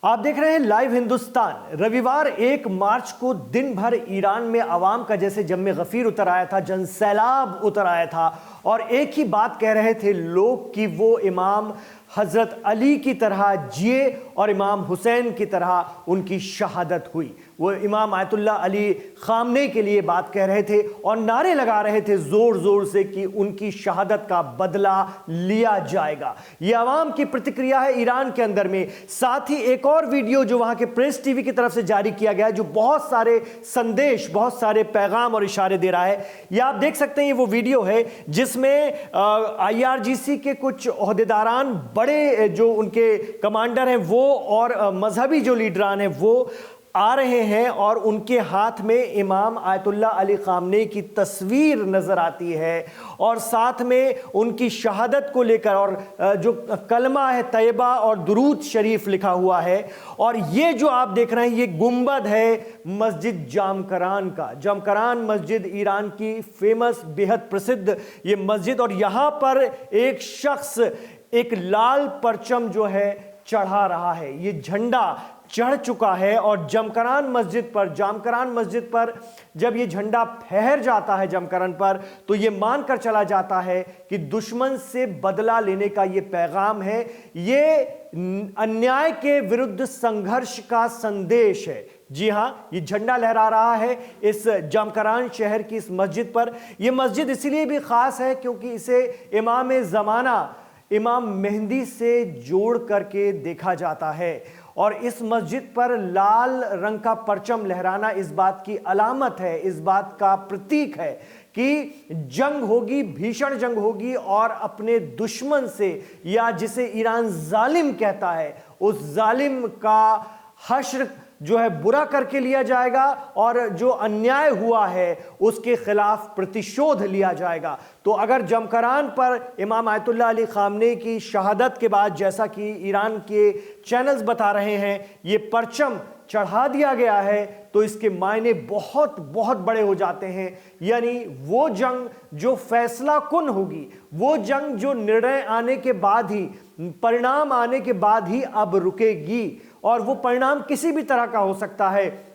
आप देख रहे हैं लाइव हिंदुस्तान। रविवार 1 मार्च को दिन भर ईरान में अवाम का जैसे जम्मे गफीर उतर आया था, जनसैलाब उतर आया था और एक ही बात कह रहे थे लोग कि वो इमाम हजरत अली की तरह जिए और इमाम हुसैन की तरह उनकी शहादत हुई। वो इमाम आयतुल्लाह अली खामने के लिए बात कह रहे थे और नारे लगा रहे थे जोर जोर से कि उनकी शहादत का बदला लिया जाएगा। ये अवाम की प्रतिक्रिया है ईरान के अंदर में। साथ ही एक और वीडियो जो वहां के प्रेस टीवी की तरफ से जारी किया गया है, जो बहुत सारे संदेश, बहुत सारे पैगाम और इशारे दे रहा है। ये आप देख सकते हैं, ये वो वीडियो है जिसमें IRGC के कुछ ओहदेदारान, बड़े जो उनके कमांडर हैं वो और मजहबी जो लीडरान हैं वो आ रहे हैं और उनके हाथ में इमाम आयतुल्लाह अली खामने की तस्वीर नजर आती है और साथ में उनकी शहादत को लेकर और जो कलमा है तैयबा और दुरूद शरीफ लिखा हुआ है। और ये जो आप देख रहे हैं ये गुंबद है मस्जिद जामकरान का। जामकरान मस्जिद ईरान की फेमस, बेहद प्रसिद्ध ये मस्जिद, और यहां पर एक शख्स एक लाल परचम जो है चढ़ा रहा है। ये झंडा चढ़ चुका है और जामकरान मस्जिद पर जब ये झंडा फहर जाता है जामकरान पर, तो ये मानकर चला जाता है कि दुश्मन से बदला लेने का ये पैगाम है। ये अन्याय के विरुद्ध संघर्ष का संदेश है। जी हां, ये झंडा लहरा रहा है इस जामकरान शहर की इस मस्जिद पर। यह मस्जिद इसलिए भी खास है क्योंकि इसे इमाम ज़माना इमाम मेहंदी से जोड़ करके देखा जाता है और इस मस्जिद पर लाल रंग का परचम लहराना इस बात की अलामत है, इस बात का प्रतीक है कि जंग होगी, भीषण जंग होगी और अपने दुश्मन से, या जिसे ईरान जालिम कहता है, उस जालिम का हश्र जो है बुरा करके लिया जाएगा और जो अन्याय हुआ है उसके खिलाफ प्रतिशोध लिया जाएगा। तो अगर जामकरान पर इमाम आयतुल्लाह अली खामने की शहादत के बाद, जैसा कि ईरान के चैनल्स बता रहे हैं, ये परचम चढ़ा दिया गया है, तो इसके मायने बहुत बहुत बड़े हो जाते हैं। यानी वो जंग जो फैसला कुन होगी, वो जंग जो निर्णय आने के बाद ही, परिणाम आने के बाद ही अब रुकेगी, और वो परिणाम किसी भी तरह का हो सकता है।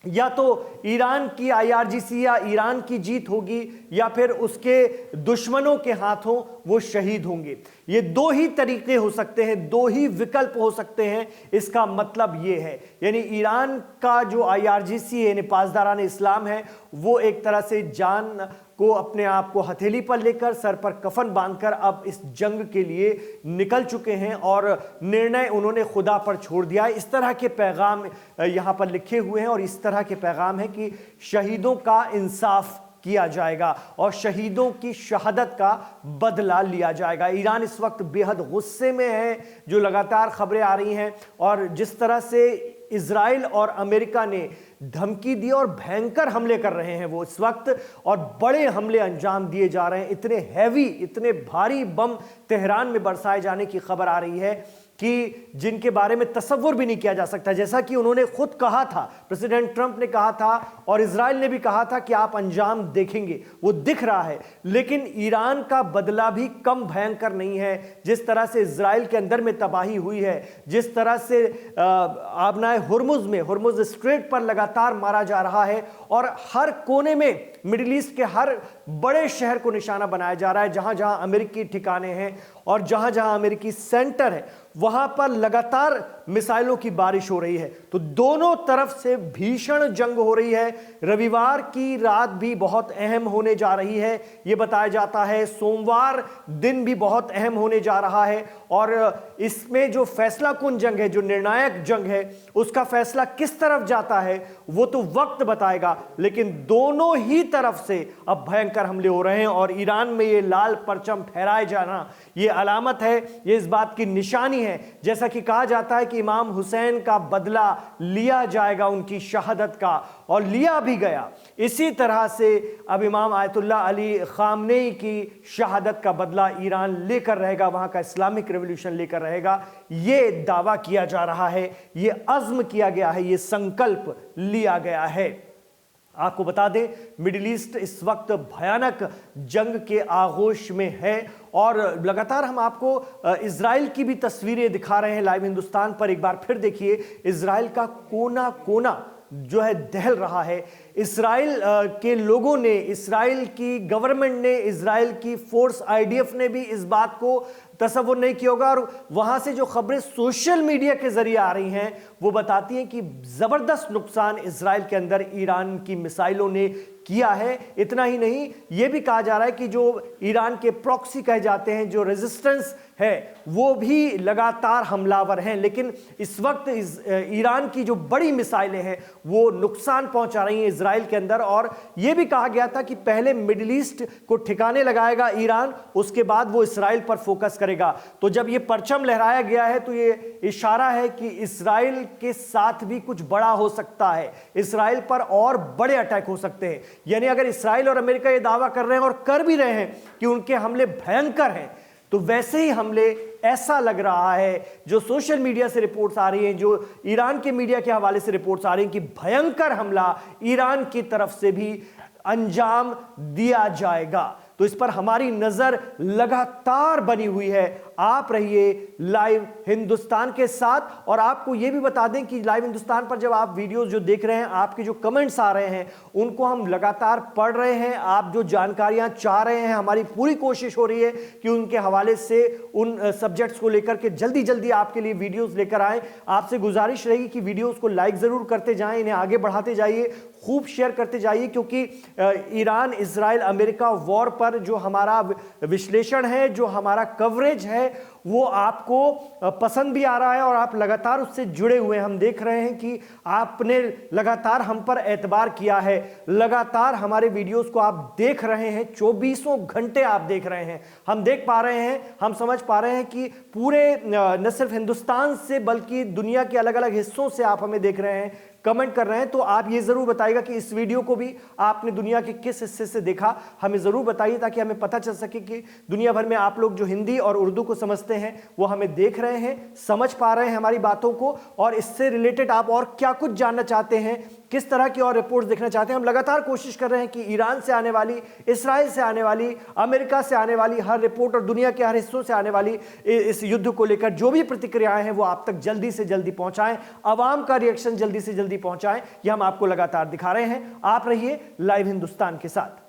या तो ईरान की IRGC या ईरान की जीत होगी या फिर उसके दुश्मनों के हाथों वो शहीद होंगे। ये दो ही तरीके हो सकते हैं, दो ही विकल्प हो सकते हैं। इसका मतलब ये है, यानी ईरान का जो IRGC है, यानी पासदारान इस्लाम है, वो एक तरह से जान को, अपने आप को हथेली पर लेकर, सर पर कफन बांधकर अब इस जंग के लिए निकल चुके हैं और निर्णय उन्होंने खुदा पर छोड़ दिया है। इस तरह के पैगाम यहां पर लिखे हुए हैं और इस तरह के पैगाम है कि शहीदों का इंसाफ किया जाएगा और शहीदों की शहादत का बदला लिया जाएगा। ईरान इस वक्त बेहद गुस्से में है, जो लगातार खबरें आ रही हैं, और जिस तरह से इजराइल और अमेरिका ने धमकी दी और भयंकर हमले कर रहे हैं वो इस वक्त, और बड़े हमले अंजाम दिए जा रहे हैं। इतने हैवी, इतने भारी बम तेहरान में बरसाए जाने की खबर आ रही है कि जिनके बारे में तसव्वुर भी नहीं किया जा सकता। जैसा कि उन्होंने खुद कहा था, प्रेसिडेंट ट्रंप ने कहा था और इजराइल ने भी कहा था कि आप अंजाम देखेंगे, वो दिख रहा है। लेकिन ईरान का बदला भी कम भयंकर नहीं है। जिस तरह से इजराइल के अंदर में तबाही हुई है, जिस तरह से आबनाए हुर्मुज स्ट्रेट पर लगातार मारा जा रहा है और हर कोने में, मिडिल ईस्ट के हर बड़े शहर को निशाना बनाया जा रहा है, जहां जहां अमेरिकी ठिकाने हैं और जहां जहां अमेरिकी सेंटर है, वहां पर लगातार मिसाइलों की बारिश हो रही है। तो दोनों तरफ से भीषण जंग हो रही है। रविवार की रात भी बहुत अहम होने जा रही है, यह बताया जाता है। सोमवार दिन भी बहुत अहम होने जा रहा है और इसमें जो फैसला कुन जंग है, जो निर्णायक जंग है, उसका फैसला किस तरफ जाता है वो तो वक्त बताएगा। लेकिन दोनों ही तरफ से अब भयंकर हमले हो रहे हैं और ईरान में ये लाल परचम फहराए जाना ये अलामत है, ये इस बात की निशानी है, जैसा कि कहा जाता है कि इमाम हुसैन का बदला लिया जाएगा, उनकी शहादत का, और लिया भी गया। इसी तरह से अब इमाम आयतुल्लाह अली खामनेई की शहादत का बदला ईरान लेकर रहेगा, वहां का इस्लामिक रेवोल्यूशन लेकर रहेगा। ये दावा किया जा रहा है, ये अज़्म किया गया है, ये संकल्प लिया गया है। आपको बता दें, मिडिल ईस्ट इस वक्त भयानक जंग के आगोश में है और लगातार हम आपको इजराइल की भी तस्वीरें दिखा रहे हैं लाइव हिंदुस्तान पर। एक बार फिर देखिए, इजराइल का कोना कोना जो है दहल रहा है। इजराइल के लोगों ने, इजराइल की गवर्नमेंट ने, इजराइल की फोर्स आईडीएफ ने भी इस बात को तसव्वुर नहीं किया होगा। और वहां से जो खबरें सोशल मीडिया के जरिए आ रही हैं वो बताती हैं कि जबरदस्त नुकसान इजराइल के अंदर ईरान की मिसाइलों ने किया है। इतना ही नहीं, यह भी कहा जा रहा है कि जो ईरान के प्रॉक्सी कहे जाते हैं, जो रेजिस्टेंस है, वो भी लगातार हमलावर हैं। लेकिन इस वक्त ईरान की जो बड़ी मिसाइलें हैं वो नुकसान पहुंचा रही हैं इजराइल के अंदर। और यह भी कहा गया था कि पहले मिडिल ईस्ट को ठिकाने लगाएगा ईरान, उसके बाद वो इजराइल पर फोकस करेगा। तो जब ये परचम लहराया गया है तो ये इशारा है कि इजराइल के साथ भी कुछ बड़ा हो सकता है, इजराइल पर और बड़े अटैक हो सकते हैं। यानी अगर इजराइल और अमेरिका ये दावा कर रहे हैं और कर भी रहे हैं कि उनके हमले भयंकर हैं, तो वैसे ही हमले, ऐसा लग रहा है जो सोशल मीडिया से रिपोर्ट्स आ रही हैं, जो ईरान के मीडिया के हवाले से रिपोर्ट्स आ रही हैं, कि भयंकर हमला ईरान की तरफ से भी अंजाम दिया जाएगा। तो इस पर हमारी नजर लगातार बनी हुई है। आप रहिए लाइव हिंदुस्तान के साथ। और आपको यह भी बता दें कि लाइव हिंदुस्तान पर जब आप वीडियोस जो देख रहे हैं, आपके जो कमेंट्स आ रहे हैं, उनको हम लगातार पढ़ रहे हैं। आप जो जानकारियां चाह रहे हैं, हमारी पूरी कोशिश हो रही है कि उनके हवाले से उन सब्जेक्ट्स को लेकर के जल्दी जल्दी आपके लिए वीडियोस लेकर आए। आपसे गुजारिश रहेगी कि वीडियोस को लाइक जरूर करते जाएं, इन्हें आगे बढ़ाते जाइए, खूब शेयर करते जाइए, क्योंकि ईरान इजराइल अमेरिका वॉर पर जो हमारा विश्लेषण है, जो हमारा कवरेज है, वो आपको पसंद भी आ रहा है और आप लगातार उससे जुड़े हुए हैं। हम देख रहे हैं कि आपने लगातार हम पर एतबार किया है, लगातार हमारे वीडियोस को आप देख रहे हैं, 24 घंटे आप देख रहे हैं। हम देख पा रहे हैं, हम समझ पा रहे हैं कि पूरे न सिर्फ हिंदुस्तान से बल्कि दुनिया के अलग अलग हिस्सों से आप हमें देख रहे हैं, कमेंट कर रहे हैं। तो आप ये जरूर बताइएगा कि इस वीडियो को भी आपने दुनिया के किस हिस्से से देखा, हमें जरूर बताइए, ताकि हमें पता चल सके कि दुनिया भर में आप लोग जो हिंदी और उर्दू को समझते हैं वो हमें देख रहे हैं, समझ पा रहे हैं हमारी बातों को, और इससे रिलेटेड आप और क्या कुछ जानना चाहते हैं, किस तरह की और रिपोर्ट्स देखना चाहते हैं। हम लगातार कोशिश कर रहे हैं कि ईरान से आने वाली, इस्राइल से आने वाली, अमेरिका से आने वाली हर रिपोर्ट और दुनिया के हर हिस्सों से आने वाली इस युद्ध को लेकर जो भी प्रतिक्रियाएं हैं वो आप तक जल्दी से जल्दी पहुंचाएं, आवाम का रिएक्शन जल्दी से जल्दी पहुंचाएं। यह हम आपको लगातार दिखा रहे हैं। आप रहिए लाइव हिंदुस्तान के साथ।